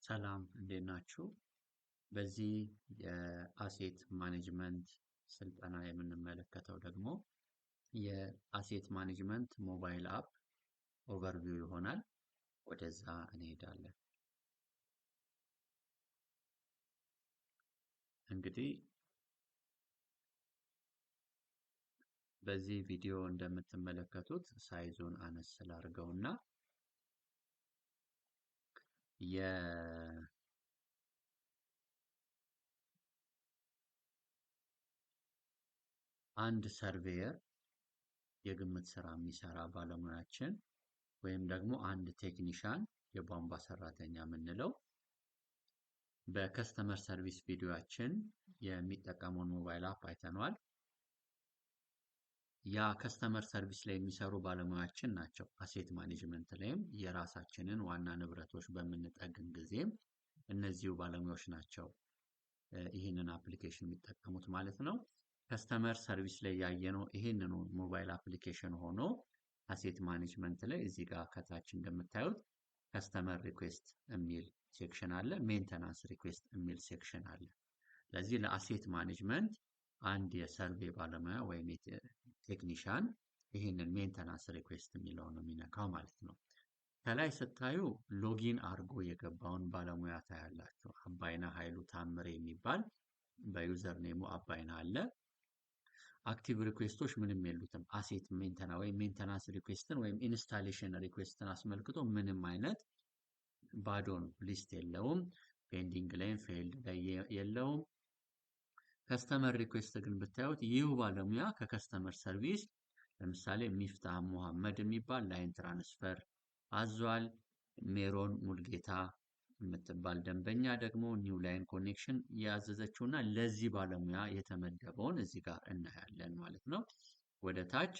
ሰላም እንዴት ናችሁ? በዚህ የአሴት ማኔጅመንት ስልጠና የምንመለከተው ደግሞ የአሴት ማኔጅመንት ሞባይል አፕ ኦቨርቪው ይሆናል። ወደዛ እንሄዳለን። እንግዲህ በዚህ ቪዲዮ እንደምትመለከቱት ሳይዙን አነስ ላድርገውና አንድ ሰርቬየር የግምት ስራ የሚሰራ ባለሙያችን ወይም ደግሞ አንድ ቴክኒሻን የቧንቧ ሰራተኛ የምንለው በከስተመር ሰርቪስ ቪዲዮአችን የሚጠቀመውን ሞባይል አፕ አይተነዋል። ያ ከስተመር ሰርቪስ ላይ የሚሰሩ ባለሙያችን ናቸው። አሴት ማኔጅመንት ላይም የራሳችንን ዋና ንብረቶች በምንጠግን ጊዜም እነዚሁ ባለሙያዎች ናቸው ይህንን አፕሊኬሽን የሚጠቀሙት ማለት ነው። ከስተመር ሰርቪስ ላይ ያየነው ይህንኑ ሞባይል አፕሊኬሽን ሆኖ አሴት ማኔጅመንት ላይ እዚህ ጋር ከታች እንደምታዩት ከስተመር ሪኩዌስት የሚል ሴክሽን አለ፣ ሜንተናንስ ሪኩዌስት የሚል ሴክሽን አለ። ለዚህ ለአሴት ማኔጅመንት አንድ የሰርቬ ባለሙያ ወይም ቴክኒሻን ይህንን ሜንተናንስ ሪኩዌስት የሚለው ነው የሚነካው ማለት ነው። ከላይ ስታዩ ሎጊን አድርጎ የገባውን ባለሙያ ታያላችሁ። አባይና ኃይሉ ታምሬ የሚባል በዩዘር ኔሙ አባይና አለ። አክቲቭ ሪኩዌስቶች ምንም የሉትም። አሴት ሜንተና ወይም ሜንተናንስ ሪኩዌስትን ወይም ኢንስታሌሽን ሪኩዌስትን አስመልክቶ ምንም አይነት ባዶን ሊስት የለውም። ፔንዲንግ ላይም ፌልድ ላይ የለውም። ከስተመር ሪኩዌስት ግን ብታዩት ይህ ባለሙያ ከከስተመር ሰርቪስ ለምሳሌ ሚፍታህ መሐመድ የሚባል ላይን ትራንስፈር አዟል። ሜሮን ሙልጌታ የምትባል ደንበኛ ደግሞ ኒው ላይን ኮኔክሽን ያዘዘችውና ለዚህ ባለሙያ የተመደበውን እዚህ ጋር እናያለን ማለት ነው። ወደ ታች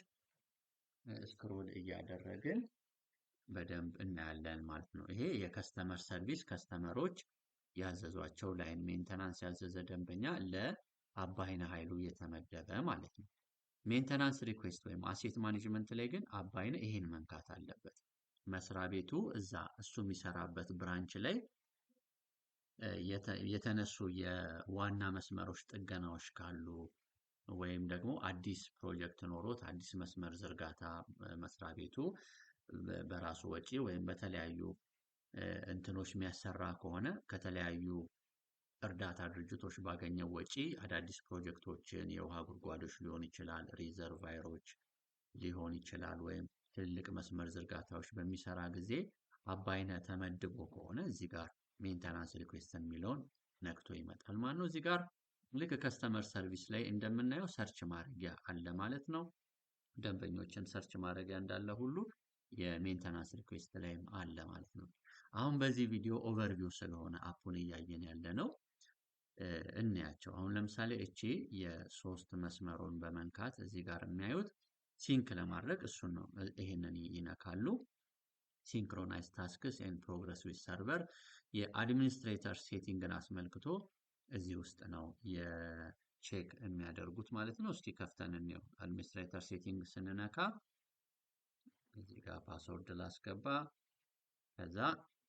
ስክሮል እያደረግን በደንብ እናያለን ማለት ነው። ይሄ የከስተመር ሰርቪስ ከስተመሮች ያዘዟቸው ላይን ሜንተናንስ ያዘዘ ደንበኛ ለአባይነ ኃይሉ የተመደበ ማለት ነው። ሜንተናንስ ሪኩዌስት ወይም አሴት ማኔጅመንት ላይ ግን አባይነ ይሄን መንካት አለበት። መስሪያ ቤቱ እዛ እሱ የሚሰራበት ብራንች ላይ የተነሱ የዋና መስመሮች ጥገናዎች ካሉ ወይም ደግሞ አዲስ ፕሮጀክት ኖሮት አዲስ መስመር ዝርጋታ መስሪያ ቤቱ በራሱ ወጪ ወይም በተለያዩ እንትኖች የሚያሰራ ከሆነ ከተለያዩ እርዳታ ድርጅቶች ባገኘው ወጪ አዳዲስ ፕሮጀክቶችን የውሃ ጉድጓዶች ሊሆን ይችላል፣ ሪዘርቫየሮች ሊሆን ይችላል፣ ወይም ትልቅ መስመር ዝርጋታዎች በሚሰራ ጊዜ አባይነ ተመድቦ ከሆነ እዚህ ጋር ሜንተናንስ ሪኩዌስት የሚለውን ነክቶ ይመጣል ማለት ነው። እዚህ ጋር ልክ ከስተመር ሰርቪስ ላይ እንደምናየው ሰርች ማድረጊያ አለ ማለት ነው። ደንበኞችን ሰርች ማድረጊያ እንዳለ ሁሉ የሜንተናንስ ሪኩዌስት ላይም አለ ማለት ነው። አሁን በዚህ ቪዲዮ ኦቨርቪው ስለሆነ አፑን እያየን ያለ ነው እንያቸው። አሁን ለምሳሌ እቺ የሶስት መስመሩን በመንካት እዚህ ጋር የሚያዩት ሲንክ ለማድረግ እሱን ነው። ይሄንን ይነካሉ። ሲንክሮናይዝ ታስክስ ኤንድ ፕሮግረስ ዊዝ ሰርቨር የአድሚኒስትሬተር ሴቲንግን አስመልክቶ እዚህ ውስጥ ነው የቼክ የሚያደርጉት ማለት ነው። እስቲ ከፍተን እንየው። አድሚኒስትሬተር ሴቲንግ ስንነካ እዚህ ጋር ፓስወርድ ላስገባ። ከዛ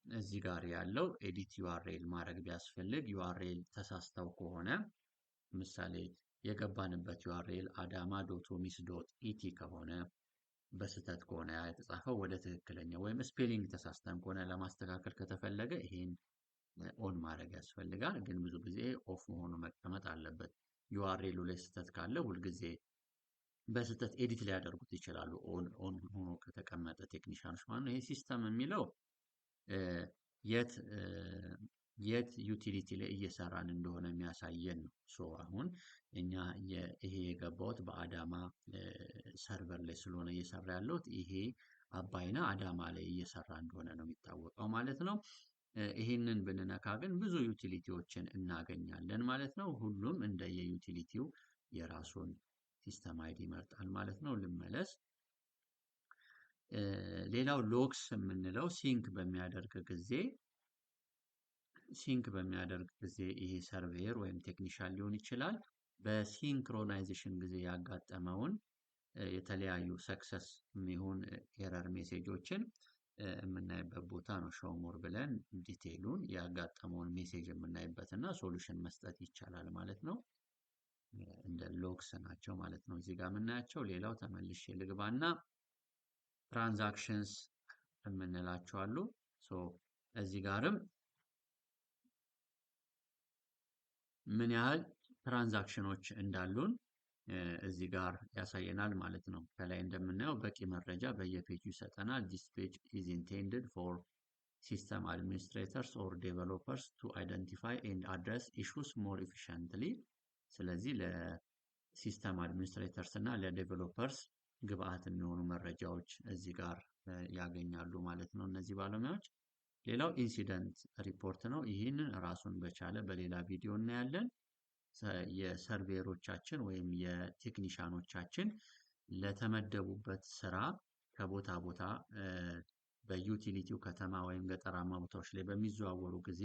እዚህ ጋር ያለው ኤዲት ዩአርኤል ማድረግ ቢያስፈልግ ዩአርኤል ተሳስተው ከሆነ ምሳሌ የገባንበት ዩአርኤል አዳማ ዶት ኦሚስ ዶት ኢቲ ከሆነ በስህተት ከሆነ የተጻፈው ወደ ትክክለኛ ወይም ስፔሊንግ ተሳስተን ከሆነ ለማስተካከል ከተፈለገ ይሄን ኦን ማድረግ ያስፈልጋል። ግን ብዙ ጊዜ ኦፍ መሆኑ መቀመጥ አለበት። ዩአርኤሉ ላይ ስህተት ካለ ሁልጊዜ በስህተት ኤዲት ሊያደርጉት ይችላሉ። ኦን ሆኖ ከተቀመጠ ቴክኒሻኖች ማለት ነው። ይሄ ሲስተም የሚለው የት ዩቲሊቲ ላይ እየሰራን እንደሆነ የሚያሳየን ነው። ሶ አሁን እኛ ይሄ የገባውት በአዳማ ሰርቨር ላይ ስለሆነ እየሰራ ያለሁት ይሄ አባይና አዳማ ላይ እየሰራ እንደሆነ ነው የሚታወቀው ማለት ነው። ይሄንን ብንነካ ግን ብዙ ዩቲሊቲዎችን እናገኛለን ማለት ነው። ሁሉም እንደ የዩቲሊቲው የራሱን ሲስተም አይዲ ይመርጣል ማለት ነው። ልመለስ። ሌላው ሎግስ የምንለው ሲንክ በሚያደርግ ጊዜ ይሄ ሰርቬየር ወይም ቴክኒሻን ሊሆን ይችላል። በሲንክሮናይዜሽን ጊዜ ያጋጠመውን የተለያዩ ሰክሰስ የሚሆን ኤረር ሜሴጆችን የምናይበት ቦታ ነው። ሾው ሞር ብለን ዲቴይሉን ያጋጠመውን ሜሴጅ የምናይበት እና ሶሉሽን መስጠት ይቻላል ማለት ነው። እንደ ሎግስ ናቸው ማለት ነው እዚህ ጋር የምናያቸው። ሌላው ተመልሼ ልግባና ትራንዛክሽንስ የምንላቸው አሉ። እዚህ ጋርም ምን ያህል ትራንዛክሽኖች እንዳሉን እዚህ ጋር ያሳየናል ማለት ነው። ከላይ እንደምናየው በቂ መረጃ በየፔጁ ይሰጠናል። this page is intended for system administrators or developers to identify and address issues more efficiently። ስለዚህ ለሲስተም አድሚኒስትሬተርስ እና ለዴቨሎፐርስ ግብአት የሚሆኑ መረጃዎች እዚህ ጋር ያገኛሉ ማለት ነው እነዚህ ባለሙያዎች። ሌላው ኢንሲደንት ሪፖርት ነው። ይህንን ራሱን በቻለ በሌላ ቪዲዮ እናያለን። የሰርቬሮቻችን ወይም የቴክኒሻኖቻችን ለተመደቡበት ስራ ከቦታ ቦታ በዩቲሊቲው ከተማ ወይም ገጠራማ ቦታዎች ላይ በሚዘዋወሩ ጊዜ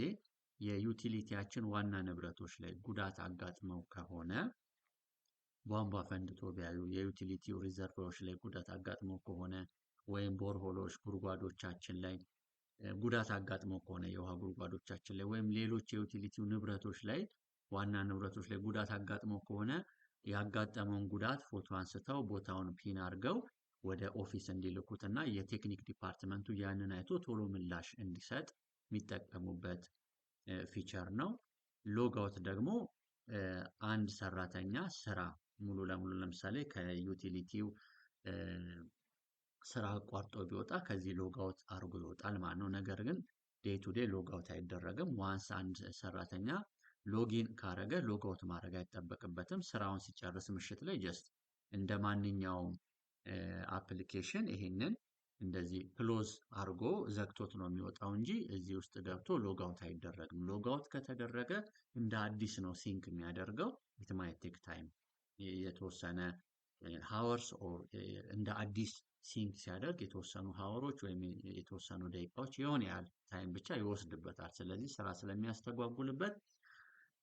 የዩቲሊቲያችን ዋና ንብረቶች ላይ ጉዳት አጋጥመው ከሆነ ቧንቧ ፈንድቶ ቢያዩ፣ የዩቲሊቲው ሪዘርቮች ላይ ጉዳት አጋጥመው ከሆነ ወይም ቦርሆሎች ጉድጓዶቻችን ላይ ጉዳት አጋጥመው ከሆነ የውሃ ጉድጓዶቻችን ላይ ወይም ሌሎች የዩቲሊቲው ንብረቶች ላይ ዋና ንብረቶች ላይ ጉዳት አጋጥመው ከሆነ ያጋጠመውን ጉዳት ፎቶ አንስተው ቦታውን ፒን አድርገው ወደ ኦፊስ እንዲልኩት እና የቴክኒክ ዲፓርትመንቱ ያንን አይቶ ቶሎ ምላሽ እንዲሰጥ የሚጠቀሙበት ፊቸር ነው። ሎጋውት ደግሞ አንድ ሰራተኛ ስራ ሙሉ ለሙሉ ለምሳሌ ከዩቲሊቲው ስራ አቋርጦ ቢወጣ ከዚህ ሎጋውት አድርጎ ይወጣል ማለት ነው። ነገር ግን ዴይ ቱ ዴይ ሎጋውት አይደረግም። ዋንስ አንድ ሰራተኛ ሎጊን ካረገ ሎጋውት ማድረግ አይጠበቅበትም። ስራውን ሲጨርስ ምሽት ላይ ጀስት እንደ ማንኛውም አፕሊኬሽን ይሄንን እንደዚህ ክሎዝ አድርጎ ዘግቶት ነው የሚወጣው እንጂ እዚህ ውስጥ ገብቶ ሎጋውት አይደረግም። ሎጋውት ከተደረገ እንደ አዲስ ነው ሲንክ የሚያደርገው። ኢት ማይት ቴክ ታይም የተወሰነ ሃወርስ ኦር እንደ አዲስ ሲንክ ሲያደርግ የተወሰኑ ሃወሮች ወይም የተወሰኑ ደቂቃዎች የሆነ ያህል ታይም ብቻ ይወስድበታል። ስለዚህ ስራ ስለሚያስተጓጉልበት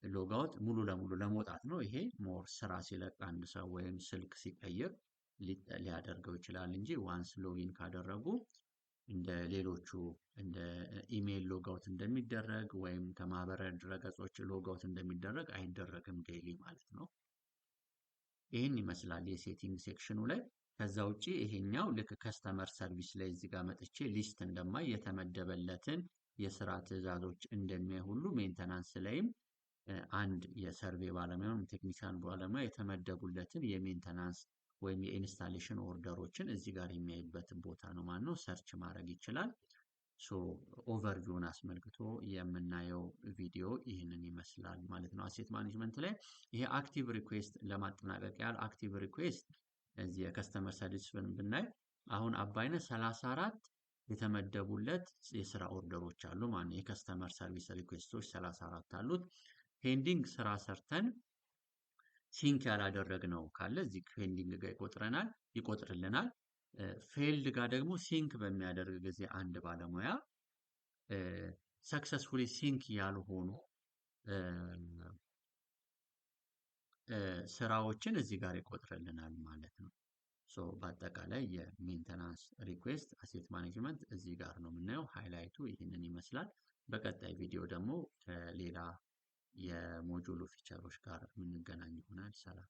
ሎጋውት ሙሉ ለሙሉ ለመውጣት ነው። ይሄ ሞር ስራ ሲለቅ አንድ ሰው ወይም ስልክ ሲቀይር ሊያደርገው ይችላል እንጂ ዋንስ ሎጊን ካደረጉ እንደ ሌሎቹ እንደ ኢሜይል ሎጋውት እንደሚደረግ ወይም ከማህበራዊ ድረገጾች ሎጋውት እንደሚደረግ አይደረግም ዴይሊ ማለት ነው። ይህን ይመስላል የሴቲንግ ሴክሽኑ ላይ። ከዛ ውጪ ይሄኛው ልክ ከስተመር ሰርቪስ ላይ እዚህ ጋር መጥቼ ሊስት እንደማይ የተመደበለትን የስራ ትዕዛዞች እንደሚያይ ሁሉ ሜንተናንስ ላይም አንድ የሰርቬ ባለሙያ ወይም ቴክኒሻን ባለሙያ የተመደቡለትን የሜንተናንስ ወይም የኢንስታሌሽን ኦርደሮችን እዚህ ጋር የሚያይበት ቦታ ነው ማለት ነው። ሰርች ማድረግ ይችላል። ኦቨርቪውን አስመልክቶ የምናየው ቪዲዮ ይህንን ይመስላል ማለት ነው። አሴት ማኔጅመንት ላይ ይሄ አክቲቭ ሪኩዌስት ለማጠናቀቅ ያህል አክቲቭ ሪኩዌስት እዚህ የከስተመር ሰርቪስን ብናይ አሁን አባይነህ 34 የተመደቡለት የስራ ኦርደሮች አሉ ማለት ነው። የከስተመር ሰርቪስ ሪኩዌስቶች 34 አሉት። ፔንዲንግ ስራ ሰርተን ሲንክ ያላደረግነው ካለ እዚህ ፔንዲንግ ጋር ይቆጥርልናል። ፌልድ ጋር ደግሞ ሲንክ በሚያደርግ ጊዜ አንድ ባለሙያ ሰክሰስፉሊ ሲንክ ያልሆኑ ስራዎችን እዚህ ጋር ይቆጥርልናል ማለት ነው። በአጠቃላይ የሜንተናንስ ሪኩዌስት አሴት ማኔጅመንት እዚህ ጋር ነው የምናየው። ሃይላይቱ ይህንን ይመስላል። በቀጣይ ቪዲዮ ደግሞ ከሌላ የሞጁሉ ፊቸሮች ጋር የምንገናኝ ይሆናል። ሰላም።